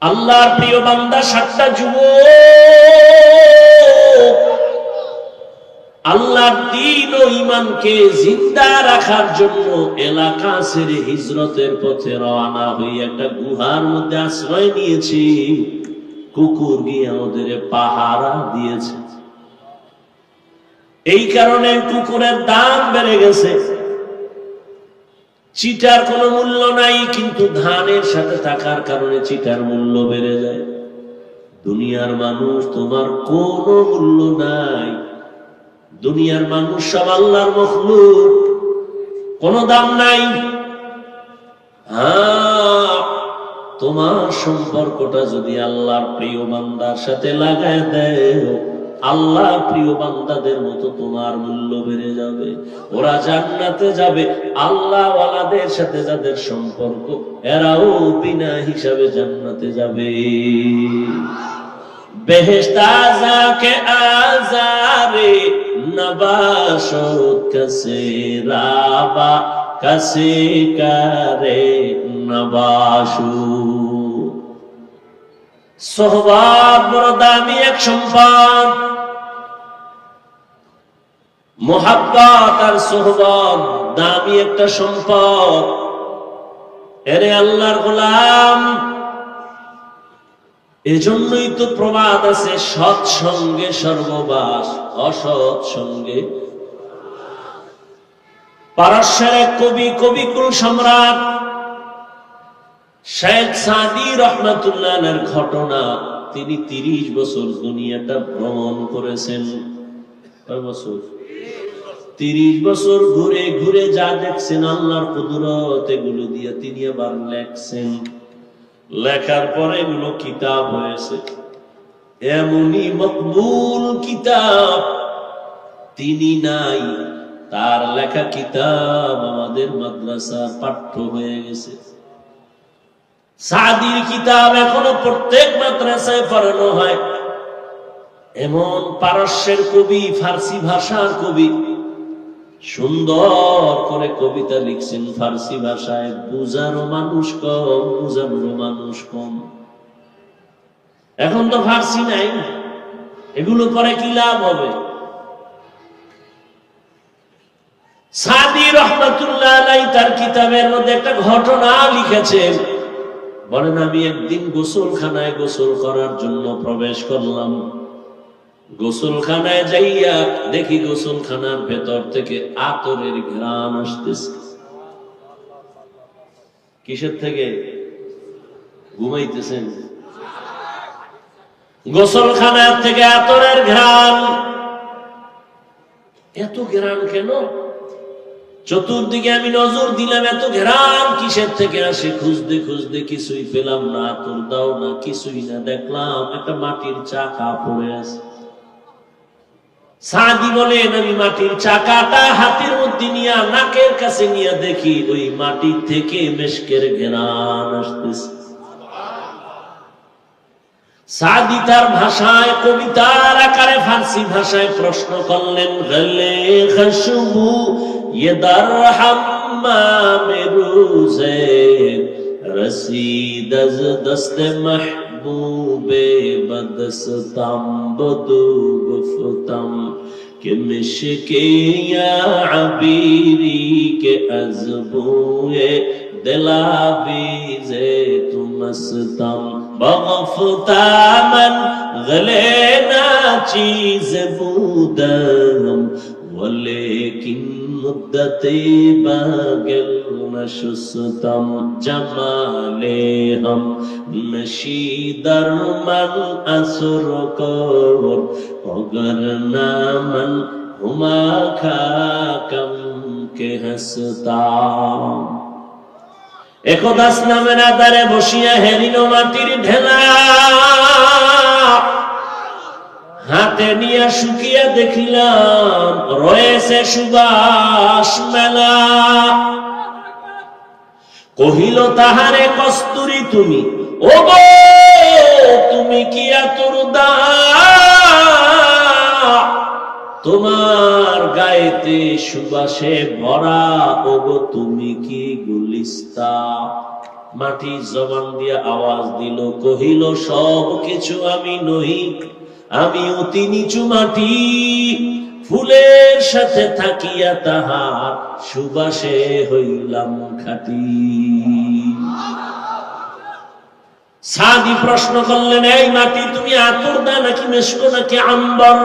আল্লাহর প্রিয় বান্দা 7টা যুবক আল্লাহর দ্বীন ও ঈমানকে জিন্দা রাখার জন্য এলাকা ছেড়ে হিজরতের পথে রওনা হয়ে একটা গুহার মধ্যে আশ্রয় নিয়েছি। কুকুর গিয়ে আমাদের পাহারা দিয়েছে। এই কারণে কুকুরের দাম বেড়ে গেছে। চিটার কোনো মূল্য নাই, কিন্তু ধানের সাথে থাকার কারণে চিটার মূল্য বেড়ে যায়। দুনিয়ার মানুষ তোমার কোনো মূল্য নাই। দুনিয়ার মানুষ সব আল্লাহর মখলুক, কোনো দাম নাই। তোমার সম্পর্কটা যদি আল্লাহর প্রিয় বান্দার সাথে লাগায় দেয়, আল্লাহর প্রিয় বান্দাদের মতো তোমার মূল্য বেড়ে যাবে। ওরা জান্নাতে যাবে। আল্লাহ ওয়ালাদের সাথে যাদের সম্পর্ক, এরাও বিনা হিসাবে জান্নাতে যাবে। বেহেশতা যাকে আজারে নবাশত কাছে রাবা কাছে কারে নবাশু। সোহবত বড় দামি এক সম্পদ। মোহাব্বত আর সোহবত দামি একটা সম্পদ। এরে আল্লাহর গোলাম, এজন্যই তো প্রবাদ আছে, সৎ সঙ্গে সর্ববাস, অসৎ সঙ্গে। পারস্যের এক কবি, কবিকুল সম্রাট শেখ সাদি রহমাতুল্লাহের ঘটনা। তিনি 30 বছর দুনিয়াটা ভ্রমণ করেছেন। কয় বছর? 30 বছর ঘুরে ঘুরে যা দেখছেন আল্লাহর কুদরত, এগুলো দিয়ে তিনি আবার লেখছেন। লেখার পরে এগুলো কিতাব হয়েছে। এমনই মকবুল কিতাব তিনি নাই, তার লেখা কিতাব আমাদের মাদ্রাসার পাঠ্য হয়ে গেছে। সাদির কিতাব এখনো প্রত্যেক মাদ্রাসায় পড়ানো হয়। এমন পারস্যের কবি, ফার্সি ভাষার কবি, সুন্দর করে কবিতা লিখছেন ফার্সি ভাষায়। বুঝারও মানুষ কম, বুঝানোরও মানুষ কম। এখন তো ফার্সি নাই, এগুলো পরে কি লাভ হবে? সাদি রহমাতুল্লাহ আলাইহি তার কিতাবের মধ্যে একটা ঘটনা লিখেছেন। বলেন, আমি একদিন গোসলখানায় গোসল করার জন্য প্রবেশ করলাম। গোসলখানায় যাইয়া দেখি গোসলখানার ভেতর থেকে আতরের ঘ্রাণ আসতেছে। কিসের থেকে? ঘুমাইতেছেন? গোসলখানার থেকে আতরের ঘ্রাণ। এত ঘ্রাণ কেন? চতুর্দিকে আমি নজর দিলাম, এত ঘ্রাণ কিসের থেকে আসে? খুঁজতে খুঁজতে কিছুই পেলাম না। আতর দাও না, কিছুই না। দেখলাম একটা মাটির চাকা পড়ে আছে। সাদি বলেন, আমি মাটির চাকাটা হাতের মধ্যে নিয়ে নাকের কাছে নিয়ে দেখি ওই মাটি থেকে মেশকের ঘ্রাণ আসতেছে। সাদি তার ভাষায়, কবিতার আকারে ফার্সি ভাষায় প্রশ্ন করলেন, গলে খুশবু ये दर हम्माम रोज़े रसीद अज़ दस्त महबूबे बदस्तम बदू गुफ्तम कि मिश्के या अबीरी के अज़बुए दिलावीज़े तुमस्तम बगफ्ता मन गले ना चीज़ बूदम वलेकिन मुद्दते बागल नशुस्तम जमाले हम नशी दरमन असुर को अगर नामन हुमा खाकम के हसता। একদাস নামের আধারে বসিয়া হেরিল মাটির ঢেলা, হাতে নিয়ে শুকিয়ে দেখিলাম রয়েছে সুবাস মেলা। কহিল তাহারে কস্তুরী তুমি, ও গো তুমি কি আতর দাও? তোমার গায়েতে সুবাসে ভরা, ও গো তুমি কি গুলিস্তা? মাটি জবান দিয়া আওয়াজ দিল, কহিল সব কিছু আমি নহি, আমি অতি নিচু মাটি, ফুলের সাথে থাকিয়া তাহার সুবাসে হইলাম খাঁটি। সাদি প্রশ্ন করলেন, এই মাটি তুমি আতর দা নাকি মেশকো নাকি আম্বর?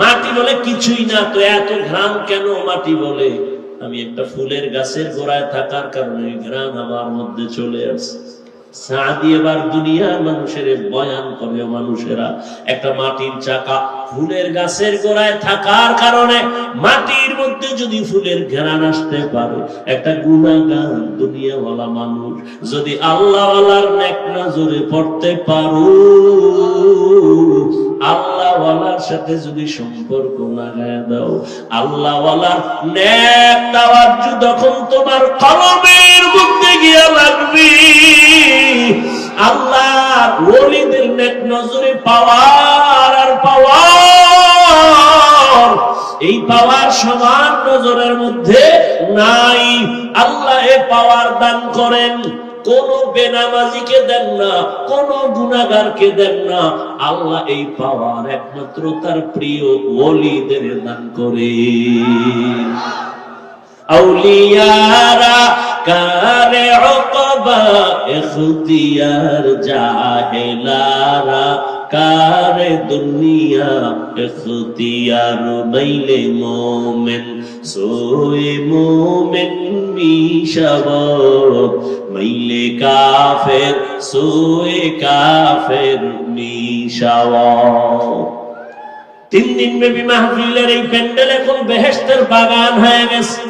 মাটি বলে কিছুই না, তো এত ঘ্রাণ কেন? মাটি বলে আমি একটা ফুলের গাছের গোড়ায় থাকার কারণে ঘ্রাণ আমার মধ্যে চলে আসে। সাদি এবার দুনিয়ার মানুষের বয়ান করে, মানুষেরা একটা মাটির চাকা ফুলের গাছের গোড়ায় থাকার কারণে মাটির মধ্যে যদি ফুলের ঘ্রাণ আসতে পারে, একটা গুনাহগার দুনিয়াওয়ালা মানুষ যদি আল্লাহওয়ালার নেক নজরে পড়তে পারো, আল্লাহওয়ালার সাথে যদি সম্পর্ক লাগায় দাও, আল্লাহওয়ালার নেক তাওয়াজ্জু যখন তোমার কলবের মধ্যে গিয়া লাগবে, আল্লাহর ওলিদের নেক নজরে পাওয়ার আর পাওয়ার, এই পাওয়ার সমান নজরের মধ্যে নাই। আল্লাহ এ পাওয়ার দান করেন, কোন বেনামাজিকে দেন না, কোন গুনাহগারকে দেন না। আল্লাহ এই পাওয়ার একমাত্র তার প্রিয় ওলিদের দান করে। আউলিয়ারা কারে উকবা ইখতিয়ার, জাহেলারা কারে দুনিয়া ইখতিয়ার, মাইলে মোমেন সোয়ে মোমেন মিশাবত, মাইলে কাফের সোয়ে কাফের মিশাবত। 3 দিন ব্যাপী মাহফিলের এই প্যান্ডেল এখন বেহেশতের বাগান হয়ে গেছে।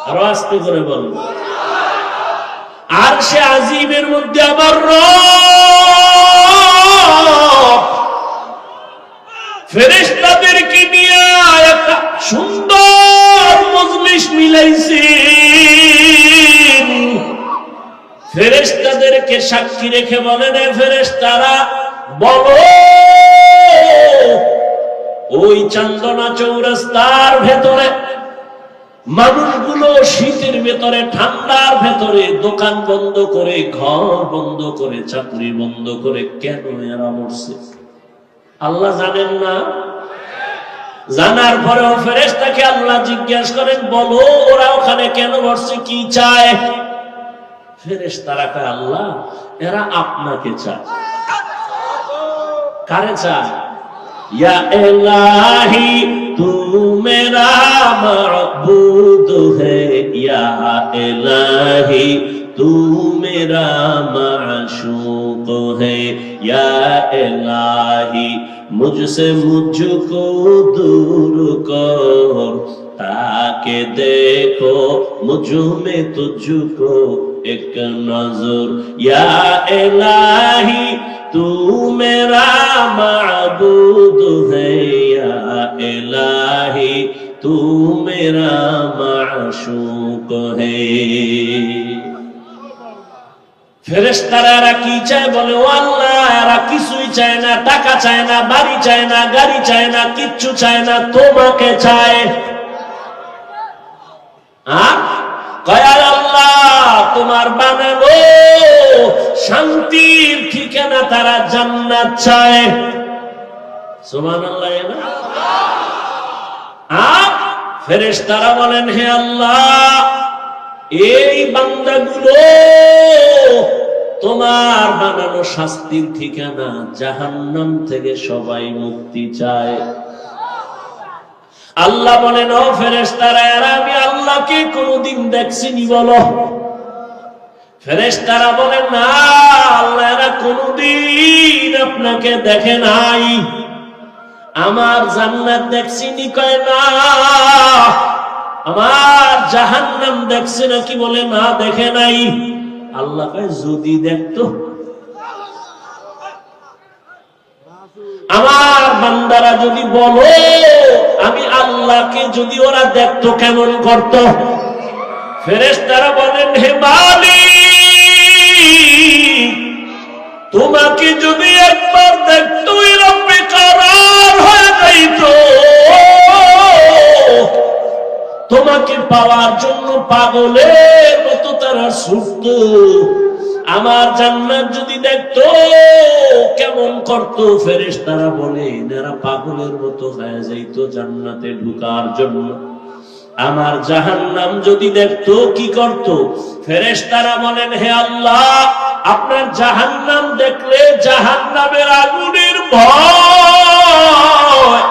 আরো আস্তে করে বল, আরশে আজিমের মধ্যে আমার রব ফেরেশতাদেরকে নিয়ে একটা সুন্দর মজলিস মিলাইছেন। ফেরেশতাদেরকে সাক্ষী রেখে বলেন, ফেরেশতারা বলো, ওই চান্দনা চৌরাস্তার ভেতরে মানুষগুলো শীতের ভেতরে, ঠান্ডার ভেতরে দোকান বন্ধ করে, ঘর বন্ধ করে, চাকরি বন্ধ করে কেন এরা মরছে? আল্লাহ জানেন না? জানার পরেও ফেরেশতাকে আল্লাহ জিজ্ঞাসা করেন, বলো ওরা ওখানে কেন মরছে, কি চায়? ফেরেশতারা কয়, আল্লাহ এরা আপনাকে চায়। কারে চায়? या इलाही तू मेरा मअबूद है, या इलाही तू मेरा माशूक है, या इलाही मुझसे मुझको दूर कर, ताकि देखो मुझ में तुझको एक नजर, या इलाही तू मेरा माबूद है, या इलाही तू मेरा माशूक है। ফেরেশতারা এরা কি চায়? বলে, ও আল্লাহ এরা কিছুই চায় না, টাকা চায় না, বাড়ি চায় না, গাড়ি চায় না, কিচ্ছু চায় না, তোমাকে চায়। কয়াল আল্লাহ তোমার বানানো শান্তির ঠিকানা তারা জান্নাত চায়। সুবহানাল্লাহ। ফেরেশতারা বলেন, হে আল্লাহ এই বান্দাগুলো তোমার বানানো শাস্তির ঠিকানা জাহান্নাম থেকে সবাই মুক্তি চায়। আল্লাহ বলেন, ও ফেরেশতারা এরা আমি আল্লাহকে কোনদিন দেখছিনি বলো? ফেরেশতারা বলেন, না আল্লাহ এরা কোনদিন আপনাকে দেখে নাই। আমার জান্নাত দেখছিনি? কয় না। আমার জাহান্নাম দেখছে নাকি? বলে না, দেখে নাই। আল্লাহ কয়, যদি দেখতো আমার বান্দারা যদি বলো আমি আল্লাহকে যদি ওরা দেখতো কেমন করত? ফেরেশতারা বলেন, হে মালিক তোমাকে যদি একবার দেখতো এরা বেকারার হয়ে যাইতো, তোমাকে পাওয়ার জন্য পাগলের মতো তারা ছুটত। আমার জান্নাত যদি দেখতো কেমন করতো, ফেরেশতারা বলে এরা পাগলের মতো হয়ে যাইতো জান্নাতে ঢোকার জন্য। আমার জাহান্নাম যদি দেখতো কি করত, ফেরেশতারা বলেন হে আল্লাহ, আপনার জাহান্নাম দেখলে জাহান্নামের আগুনের ভয়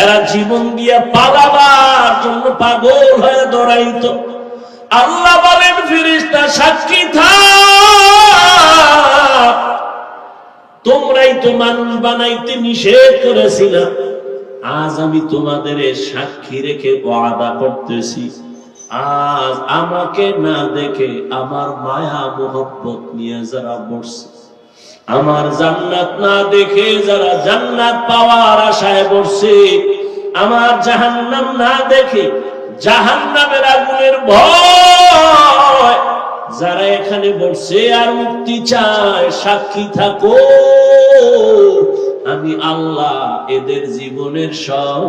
এরা জীবন দিয়ে পালাবার জন্য পাগল হয়ে দৌড়াইতো। আল্লাহ বলেন ফেরেশতা সাক্ষী থাক, তোমরাই তো মানুষ বানাইতে নিষেধ করেছিল, আজ আমি তোমাদের সাক্ষী রেখে ওয়াদা করতেছি, আজ আমাকে না দেখে আমার মায়া মোহব্বত নিয়ে যারা বসছে, আমার জান্নাত না দেখে যারা জান্নাত পাওয়ার আশায় বসছে, আমার জাহান্নাম না দেখে জাহান্নামের আগুনের ভয় যারা এখানে বসছে আর মুক্তি চায়, সাক্ষী থাকো আমি আল্লাহ এদের জীবনের সব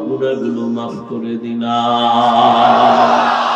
গুনাহগুলো মাফ করে দিলাম।